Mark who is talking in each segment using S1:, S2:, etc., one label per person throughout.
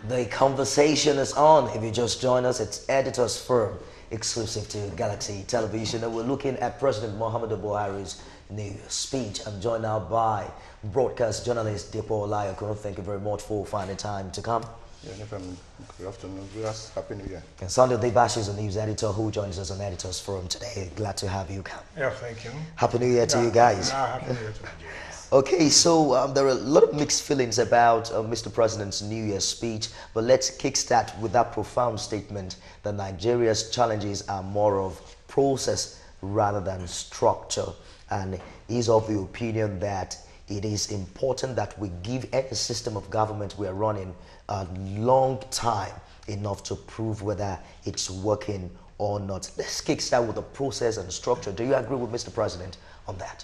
S1: The conversation is on. If you just join us, it's Editor's Firm, exclusive to Galaxy Television. And we're looking at President Muhammadu Buhari's new speech. I'm joined now by broadcast journalist Depo Olayokun. Thank you very much for finding time to come.
S2: Yeah, no problem. Good afternoon. Happy New Year.
S1: And Sunday Debash is a news editor who joins us on Editor's Forum today. Glad to have you come.
S3: Yeah, thank you.
S1: Happy New Year to you guys.
S3: Happy New Year to Nigeria.
S1: Okay, so there are a lot of mixed feelings about Mr. President's New Year's speech, but let's kickstart with that profound statement that Nigeria's challenges are more of process rather than structure, and he's of the opinion that it is important that we give any system of government we are running a long time enough to prove whether it's working or not. Let's kickstart with the process and structure. Do you agree with Mr. President on that?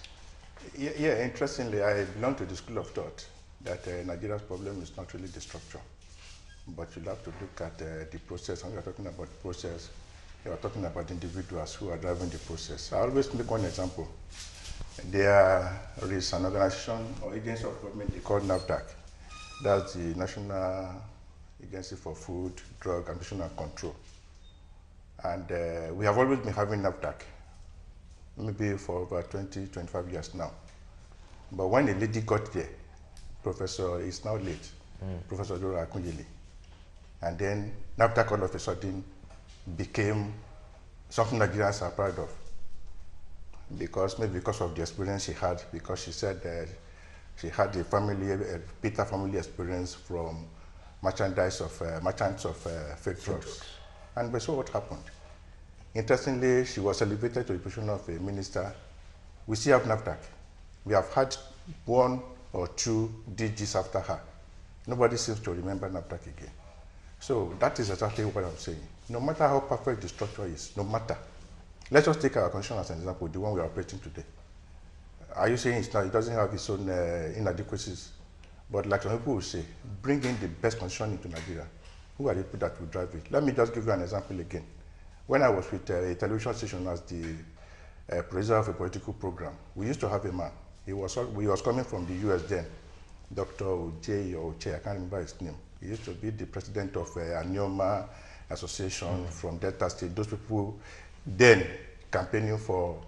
S2: Yeah, interestingly, I belong to the school of thought that Nigeria's problem is not really the structure, but you have to look at the process. When you're talking about process, you are talking about individuals who are driving the process. I always make one example. There is an organization or agency of government they call NAFDAC. That's the National Agency for Food, Drug, and Nutrition Control. And we have always been having NAFDAC, maybe for over 20, 25 years now. But when a lady got there, Professor is now late, Professor Dora Akunyili, and then NAFDAC all of a sudden became something Nigerians are proud of. Maybe because of the experience she had, because she said that she had a bitter family experience from merchants of fake drugs. And we saw what happened. Interestingly, she was elevated to the position of a minister. We still have NAFDAC. We have had one or two DGs after her. Nobody seems to remember NAFDAC again. So that is exactly what I'm saying. No matter how perfect the structure is, no matter. Let's just take our constitution as an example, the one we are operating today. Are you saying it doesn't have its own inadequacies? But like some people will say, bring in the best constitution into Nigeria. Who are the people that will drive it? Let me just give you an example again. When I was with a television station as the producer of a political program, we used to have a man. He was coming from the US then, Dr. Oj or Che, I can't remember his name. He used to be the president of Anioma Association from Delta State. Those people then campaigning for,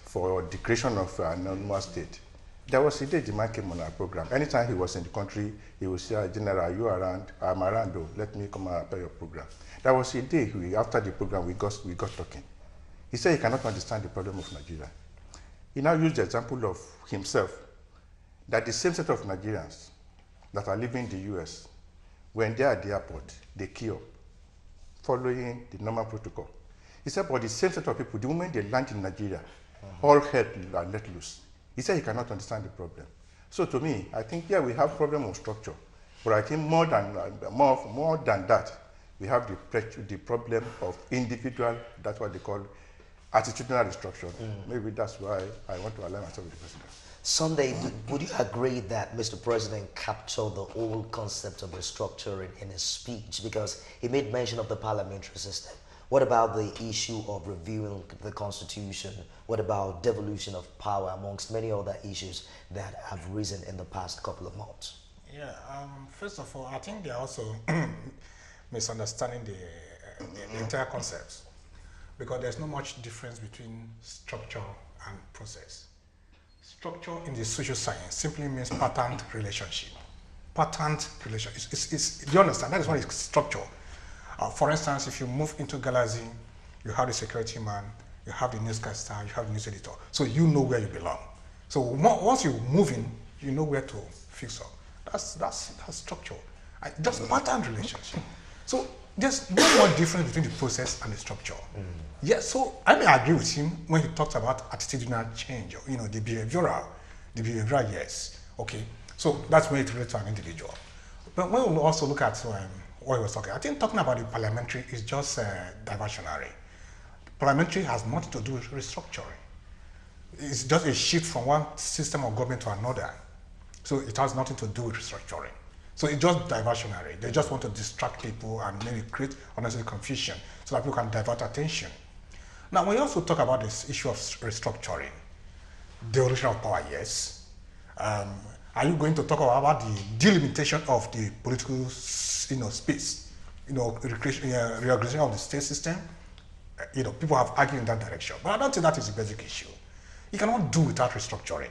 S2: for the creation of an autonomous state. There was a day the man came on our program. Anytime he was in the country, he would say, General, are you around? I'm around, though. Let me come and appear your program. There was a day, after the program, we got talking. He said he cannot understand the problem of Nigeria. He now used the example of himself, that the same set of Nigerians that are living in the US, when they are at the airport, they queue up, following the normal protocol. He said, but the same set of people, the moment they land in Nigeria, all hell are let loose. He said he cannot understand the problem. So to me, I think, yeah, we have problem of structure, but I think more than that, we have the problem of individual, that's what they call attitudinal restructuring. Maybe that's why I want to align myself with the president.
S1: Sunday, would you agree that Mr. President captured the whole concept of restructuring in his speech? Because he made mention of the parliamentary system. What about the issue of reviewing the Constitution? What about devolution of power, amongst many other issues that have risen in the past couple of months?
S3: Yeah, first of all, I think they're also misunderstanding the entire concepts, because there's not much difference between structure and process. Structure in the social science simply means patterned relationship. Patterned relationship. Do you understand? That is what is structure. For instance, if you move into Galaxy, you have the security man, you have the newscaster, you have the news editor. So you know where you belong. So once you move in, you know where to fix up. That's structure. Just patterned relationship. So there's no more difference between the process and the structure. Yes, so I may agree with him when he talks about attitudinal change, or, the behavioral, yes, okay. So that's when it relates to an individual. But when we also look at what he was talking, I think talking about the parliamentary is just diversionary. Parliamentary has nothing to do with restructuring. It's just a shift from one system of government to another. So it has nothing to do with restructuring. So it's just diversionary. They just want to distract people and maybe create unnecessary confusion so that people can divert attention. Now, when you also talk about this issue of restructuring, devolution of power, yes. I Are you going to talk about the delimitation of the political, space, reorganization of the state system? People have argued in that direction, but I don't think that is the basic issue. You cannot do without restructuring,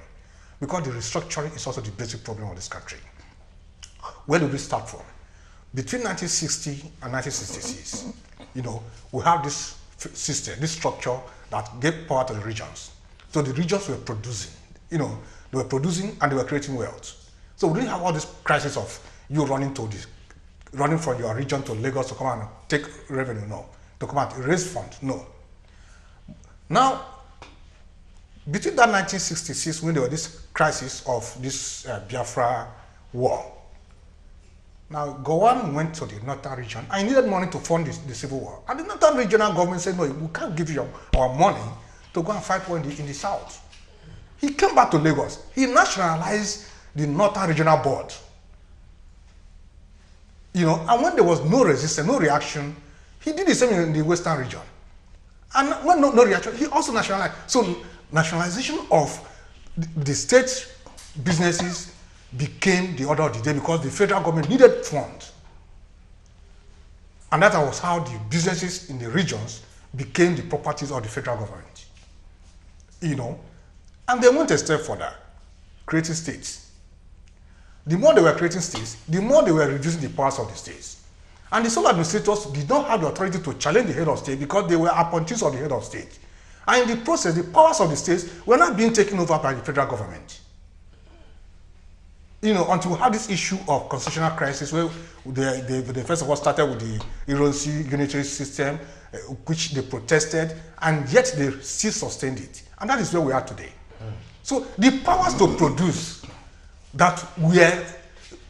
S3: because the restructuring is also the basic problem of this country. Where do we start from? Between 1960 and 1966, we have this system, this structure that gave power to the regions. So the regions were producing, they were producing and they were creating wealth. So we didn't have all this crisis of you running from your region to Lagos to come and take revenue, no. To come and raise funds, no. Now, between that 1966, when there was this crisis of this Biafra war, now Gowon went to the northern region and he needed money to fund the civil war. And the northern regional government said, no, we can't give you our money to go and fight war in the south. He came back to Lagos. He nationalized the northern regional board. And when there was no resistance, no reaction, he did the same in the western region. And when no reaction, he also nationalized. So nationalization of the state businesses became the order of the day because the federal government needed funds. And that was how the businesses in the regions became the properties of the federal government. And they went a step further, creating states. The more they were creating states, the more they were reducing the powers of the states. And the sole administrators did not have the authority to challenge the head of state because they were appointees of the head of state. And in the process, the powers of the states were not being taken over by the federal government. Until we had this issue of constitutional crisis where they first of all started with the Ironsi unitary system, which they protested, and yet they still sustained it. And that is where we are today. So the powers to produce that were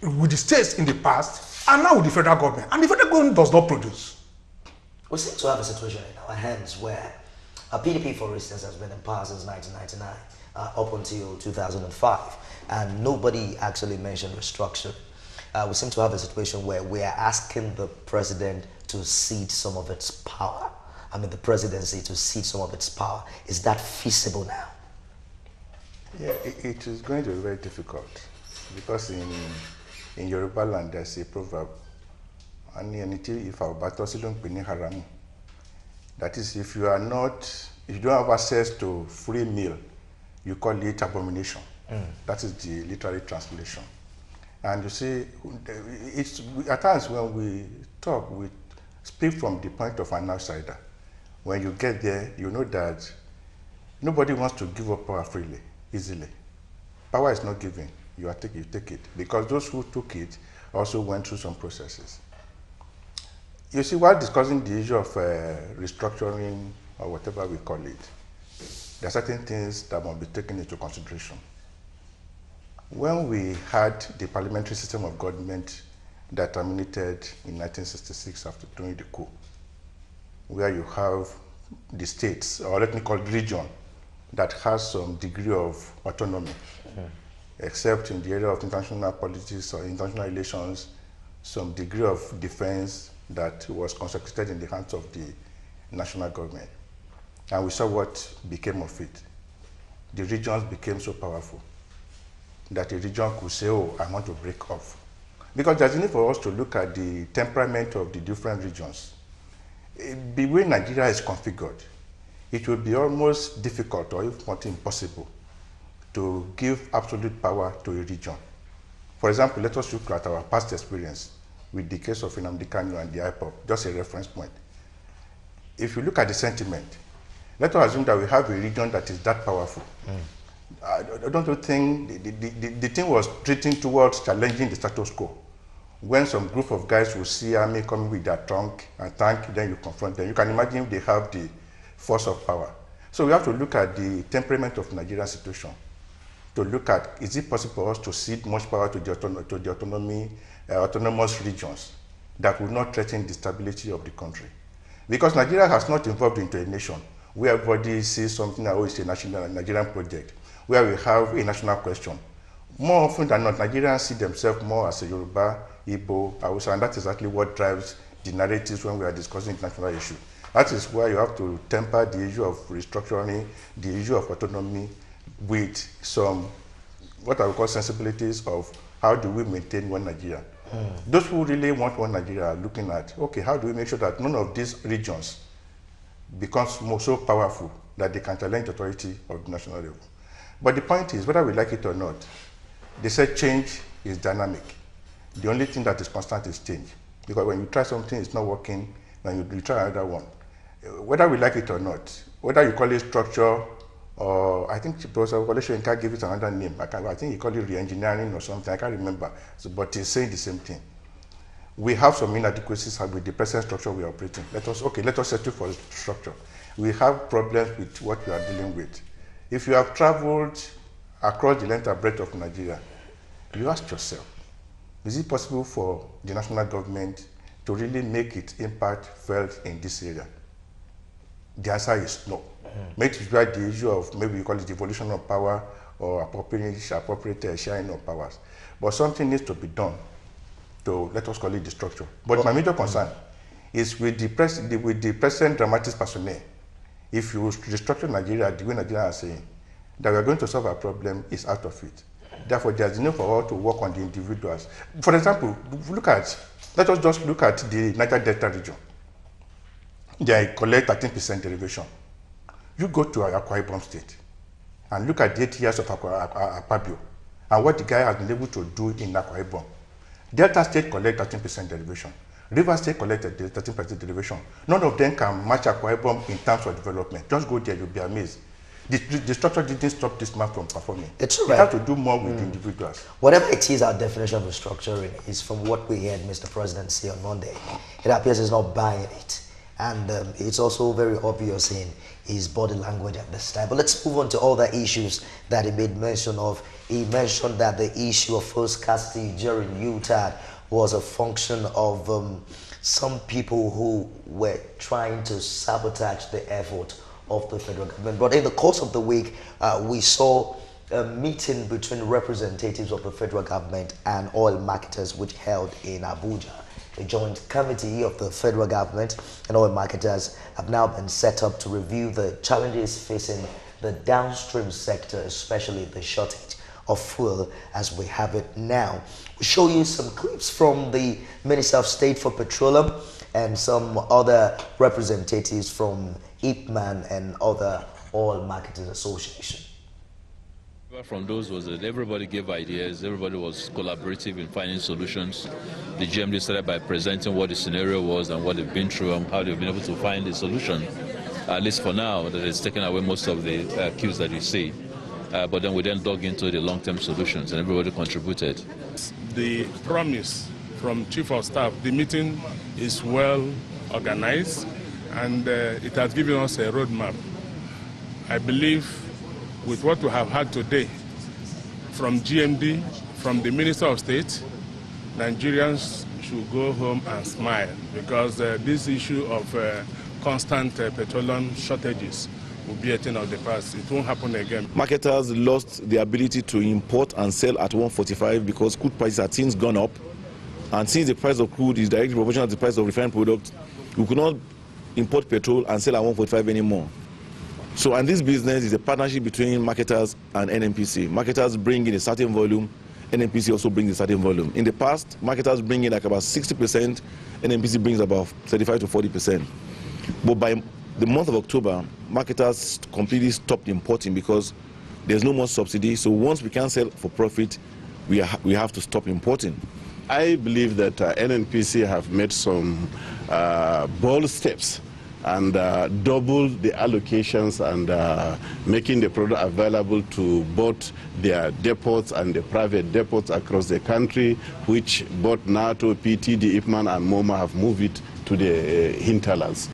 S3: with the states in the past are now with the federal government. And the federal government does not produce.
S1: We seem to have a situation in our hands where PDP, for instance, has been in power since 1999, up until 2005. And nobody actually mentioned restructuring. We seem to have a situation where we are asking the president to cede some of its power. The presidency to cede some of its power. Is that feasible now?
S2: Yeah, it is going to be very difficult because in Yoruba land there's a proverb, that is, if you don't have access to free meal, you call it abomination. That is the literary translation. And you see, at times when we talk, we speak from the point of an outsider. When you get there, you know that nobody wants to give up power freely, easily. Power is not given. You take it. Because those who took it also went through some processes. You see, while discussing the issue of restructuring or whatever we call it, there are certain things that must be taken into consideration. When we had the parliamentary system of government that terminated in 1966 after doing the coup, where you have the states, or let me call it region, that has some degree of autonomy, except in the area of international politics or international relations, some degree of defense that was concentrated in the hands of the national government. And we saw what became of it. The regions became so powerful that a region could say, oh, I want to break off. Because there's a need for us to look at the temperament of the different regions. The way Nigeria is configured, it will be almost difficult, or if not impossible, to give absolute power to a region. For example, let us look at our past experience with the case of Nnamdi Kanu and the IPOB, just a reference point. If you look at the sentiment, let us assume that we have a region that is that powerful. I don't think the thing was treating towards challenging the status quo. When some group of guys will see army coming with their tank, then you confront them. You can imagine they have the force of power. So we have to look at the temperament of Nigerian situation to look at, is it possible for us to cede much power to the autonomous regions that will not threaten the stability of the country? Because Nigeria has not evolved into a nation where everybody sees something that is a national Nigerian project, where we have a national question. More often than not, Nigerians see themselves more as a Yoruba, Igbo, Hausa, and that's exactly what drives the narratives when we are discussing international issues. That is why you have to temper the issue of restructuring, the issue of autonomy, with some what I would call sensibilities of how do we maintain one Nigeria. Those who really want one Nigeria are looking at, okay, how do we make sure that none of these regions becomes so powerful that they can challenge the authority of the national level. But the point is, whether we like it or not, they said change is dynamic. The only thing that is constant is change. Because when you try something, it's not working, then you try another one. Whether we like it or not, whether you call it structure, or I think Professor Okoleshoyinka gave it another name. I think he called it re-engineering or something, I can't remember. So, but he's saying the same thing. We have some inadequacies with the present structure we are operating. Let us settle for structure. We have problems with what we are dealing with. If you have traveled across the length and breadth of Nigeria, you ask yourself, is it possible for the national government to really make its impact felt in this area? The answer is no. Maybe it's right the issue of, maybe you call it devolution of power or appropriate sharing of powers. But something needs to be done to, let us call it the structure. But my major concern is with the present dramatic personnel, if you restructure Nigeria the way Nigerians are saying, that we are going to solve our problem is out of it. Therefore, there's no for all to work on the individuals. For example, let us just look at the Niger Delta region. They collect 13% derivation. You go to Akwa Ibom State and look at the 8 years of Akpabio and what the guy has been able to do in Akwa Ibom. Delta State collect 13% derivation. River State collected 13% derivation. None of them can match Akwa Ibom in terms of development. Just go there, you'll be amazed. The structure didn't stop this man from performing.
S1: It's right.
S2: We have to do more with individuals.
S1: Whatever it is, our definition of restructuring is from what we heard Mr. President say on Monday. It appears he's not buying it. And it's also very obvious in his body language at this time. But let's move on to other issues that he made mention of. He mentioned that the issue of first custody during UTAD was a function of some people who were trying to sabotage the effort of the federal government. But in the course of the week, we saw a meeting between representatives of the federal government and oil marketers, which held in Abuja. A joint committee of the federal government and oil marketers have now been set up to review the challenges facing the downstream sector, especially the shortage of fuel as we have it now. We'll show you some clips from the Minister of State for Petroleum and some other representatives from IPMAN and other oil marketers association.
S4: From those was that everybody gave ideas, everybody was collaborative in finding solutions. The GMD started by presenting what the scenario was and what they've been through and how they've been able to find a solution, at least for now, that has taken away most of the queues that you see. But then we then dug into the long-term solutions and everybody contributed.
S5: The promise from Chief of Staff, the meeting is well organized and it has given us a roadmap. I believe with what we have had today from GMD, from the Minister of State, Nigerians should go home and smile because this issue of constant petroleum shortages will be a thing of the past. It won't happen again.
S6: Marketers lost the ability to import and sell at 145 because crude prices have since gone up. And since the price of crude is directly proportional to the price of refined products, we could not import petrol and sell at 145 anymore. So, and this business is a partnership between marketers and NNPC. Marketers bring in a certain volume, NNPC also brings a certain volume. In the past, marketers bring in like about 60%, NNPC brings about 35 to 40%. But by the month of October, marketers completely stopped importing because there's no more subsidy. So once we can sell for profit, we have to stop importing.
S7: I believe that NNPC have made some bold steps and double the allocations and making the product available to both their depots and the private depots across the country, which both NATO, PTD, IPMAN and MoMA have moved it to the hinterlands.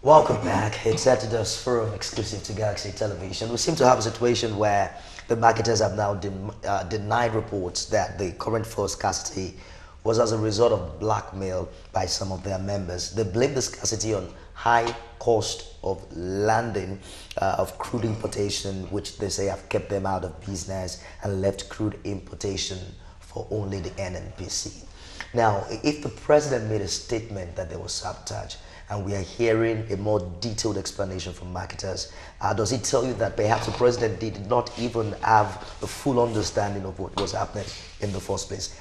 S1: Welcome back. It's Saturday's Forum exclusive to Galaxy Television. We seem to have a situation where the marketers have now denied reports that the current fuel scarcity was as a result of blackmail by some of their members. They blame the scarcity on high cost of landing of crude importation, which they say have kept them out of business and left crude importation for only the NNPC. Now, if the president made a statement that there was sabotage, and we are hearing a more detailed explanation from marketers, does it tell you that perhaps the president did not even have a full understanding of what was happening in the first place,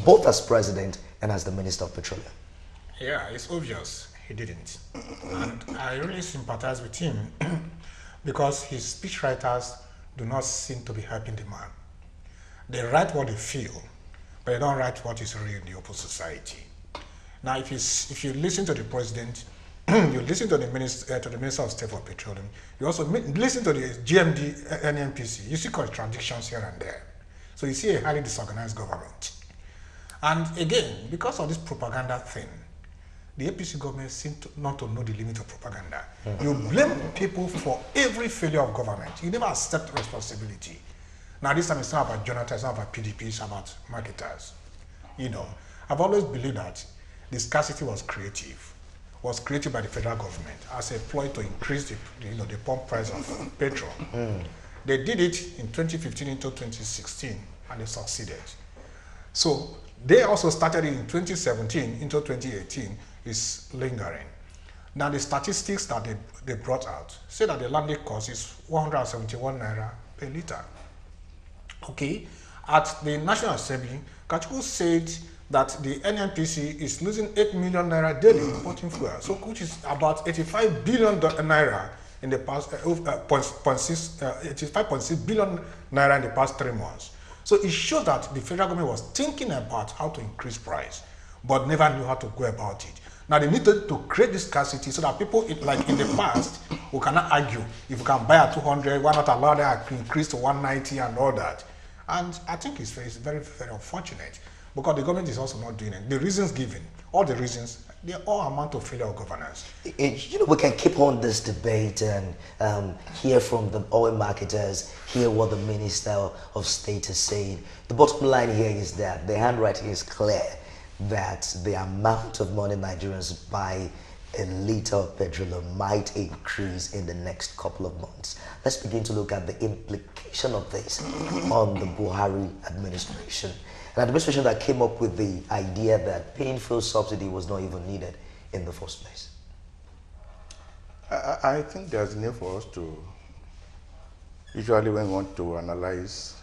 S1: both as president and as the Minister of Petroleum?
S3: Yeah, it's obvious he didn't. And I really sympathize with him because his speechwriters do not seem to be helping the man. They write what they feel, but they don't write what is real in the open society. Now, if you listen to the president, you listen to the Minister of State for Petroleum, you also listen to the GMD NNPC, you see contradictions here and there. So you see a highly disorganized government. And again, because of this propaganda thing, the APC government seems not to know the limit of propaganda. You blame people for every failure of government. You never accept responsibility. Now this time it's not about Jonathan, it's not about PDP, it's about marketers. You know, I've always believed that the scarcity was created by the federal government as a ploy to increase the pump price of petrol. They did it in 2015 into 2016, and they succeeded. So they also started it in 2017 into 2018, is lingering. Now the statistics that they brought out say that the landed cost is 171 naira per liter. Okay, at the National Assembly, Kachuku said that the NNPC is losing 8 million naira daily importing fuel, so which is about 85 billion naira in the past 85.6 billion naira in the past 3 months. So it shows that the federal government was thinking about how to increase price, but never knew how to go about it. Now they needed to create this scarcity so that people, like in the past, who cannot argue if you can buy at 200, why not allow that to increase to 190 and all that. And I think it's very, very unfortunate, because the government is also not doing it. The reasons given, all the reasons, they all amount to failure of governance.
S1: You know, we can keep on this debate and hear from the oil marketers, hear what the Minister of State is saying. The bottom line here is that the handwriting is clear that the amount of money Nigerians buy a liter of petrol might increase in the next couple of months. Let's begin to look at the implication of this on the Buhari administration. An administration that came up with the idea that paying fuel subsidy was not even needed in the first place.
S2: I think there's a need for us to, usually when we want to analyze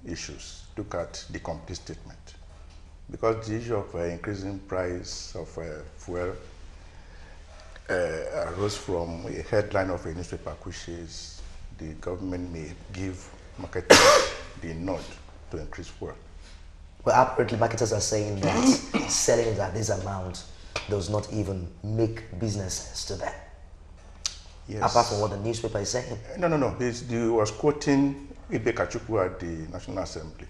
S2: issues, look at the complete statement. Because the issue of increasing price of fuel arose from a headline of a newspaper, which is the government may give marketers the nod to increase fuel.
S1: Well, apparently marketers are saying that selling it at this amount does not even make business sense to them.
S2: Yes.
S1: Apart from what the newspaper is saying.
S2: No. He was quoting Ibe Kachuku at the National Assembly.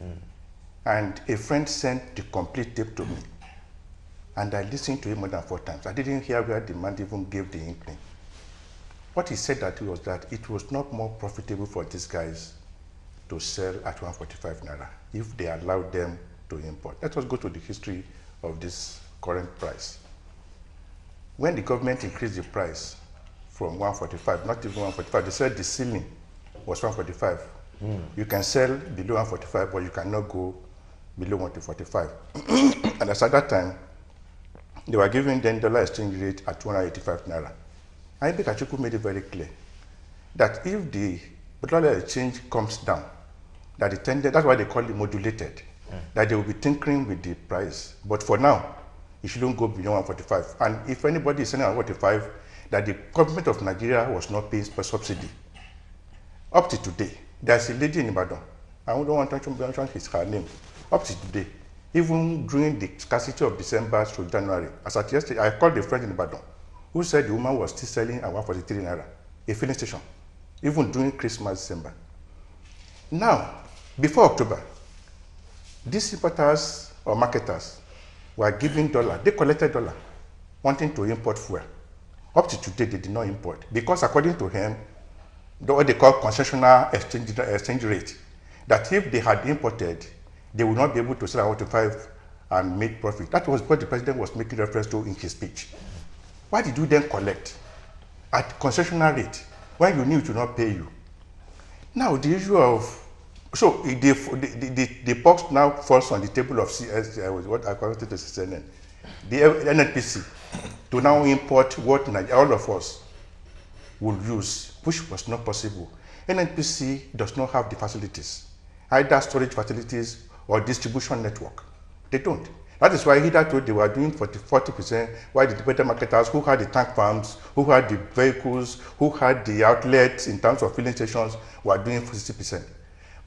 S2: And a friend sent the complete tape to me. And I listened to it more than 4 times. I didn't hear where the man even gave the inkling. What he said that was that it was not more profitable for these guys to sell at 145 naira if they allowed them to import. Let us go to the history of this current price. When the government increased the price from 145, not even 145, they said the ceiling was 145. You can sell below 145, but you cannot go below 145. And as at that time, they were giving them dollar exchange rate at 285 naira. And Ibe Kachuku made it very clear that if the dollar exchange comes down, that the tender, that's why they call it modulated, that they will be tinkering with the price. But for now, it shouldn't go beyond 145. And if anybody is selling at 145, that the government of Nigeria was not paying for subsidy. Up to today, there's a lady in Ibadan, I don't want to mention her name, up to today, even during the scarcity of December through January, as at yesterday, I called a friend in Ibadan who said the woman was still selling at 143 naira, a filling station, even during Christmas, December. Now, before October, these importers or marketers were giving dollar, they collected dollar, wanting to import fuel. Up to today, they did not import because according to him, what they call concessional exchange rate, that if they had imported, they would not be able to sell at 45 and make profit. That was what the president was making reference to in his speech. Why did you then collect at concessional rate when you knew it would not pay you? Now the issue of the box now falls on the table of CS, what I call it the CNN, the NNPC, to now import what all of us would use, which was not possible. NNPC does not have the facilities, either storage facilities or distribution network. They don't. That is why hitherto they were doing 40%, while the independent marketers who had the tank farms, who had the vehicles, who had the outlets in terms of filling stations were doing 60%.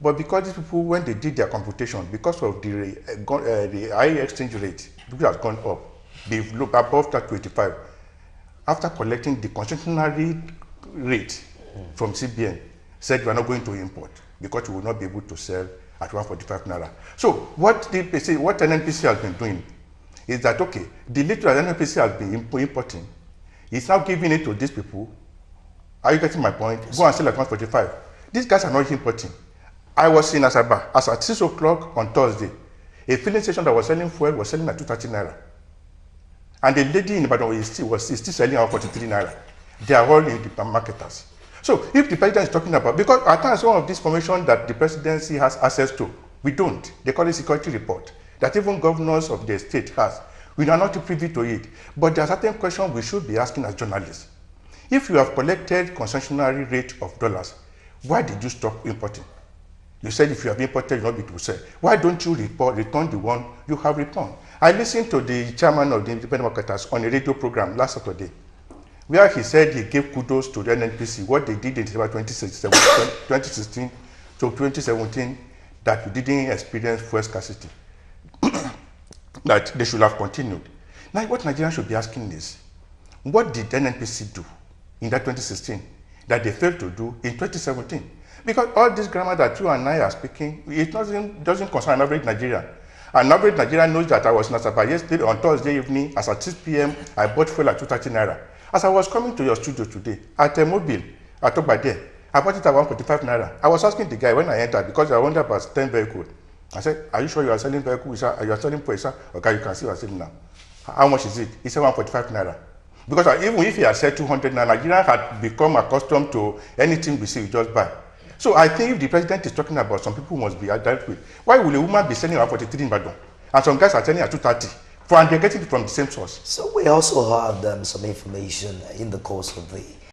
S2: But because these people, when they did their computation, because of the high exchange rate, which has gone up, they've looked above that 25. After collecting the concessionary rate from CBN, said we are not going to import because we will not be able to sell at 145 naira. So what NNPC has been doing is that, okay, the little that NNPC has been importing, it's now giving it to these people. Are you getting my point? Yes. Go and sell at 145. These guys are not importing. I was in Asaba as at 6 o'clock on Thursday. A filling station that was selling fuel was selling at 230 naira. And the lady in Ibadan is still selling at 43 naira. They are all in the marketers. So if the president is talking about, because at times one of these information that the presidency has access to, we don't. They call it security report, that even governors of the state has. We are not privy to it. But there are certain questions we should be asking as journalists. If you have collected concessionary rate of dollars, why did you stop importing? You said if you have imported, you will not be able to sell. Why don't you return the one you have returned? I listened to the chairman of the independent marketers on a radio program last Saturday, where he said he gave kudos to the NNPC, what they did in December 2016 to 2017, that we didn't experience fuel scarcity, that they should have continued. Now, what Nigerians should be asking is, what did NNPC do in that 2016 that they failed to do in 2017? Because all this grammar that you and I are speaking, it doesn't concern an average Nigerian. An average Nigerian knows that I was in Asaba yesterday on Thursday evening, as at 6 p.m., I bought fuel at 230 naira. As I was coming to your studio today, at a mobile, I took by there, I bought it at 145 naira. I was asking the guy when I entered, because I wondered about 10 vehicles. I said, are you sure you are selling vehicles? You are selling for sir? Okay, you can see what I'm selling now. How much is it? He said 145 naira. Because even if he had said 200 naira, Nigeria had become accustomed to anything we see, we just buy. So I think if the president is talking about some people must be dealt with, why will a woman be selling at 43 in Badon? And some guys are selling at 230, and they're getting it from the same source.
S1: So we also had some information in the course of the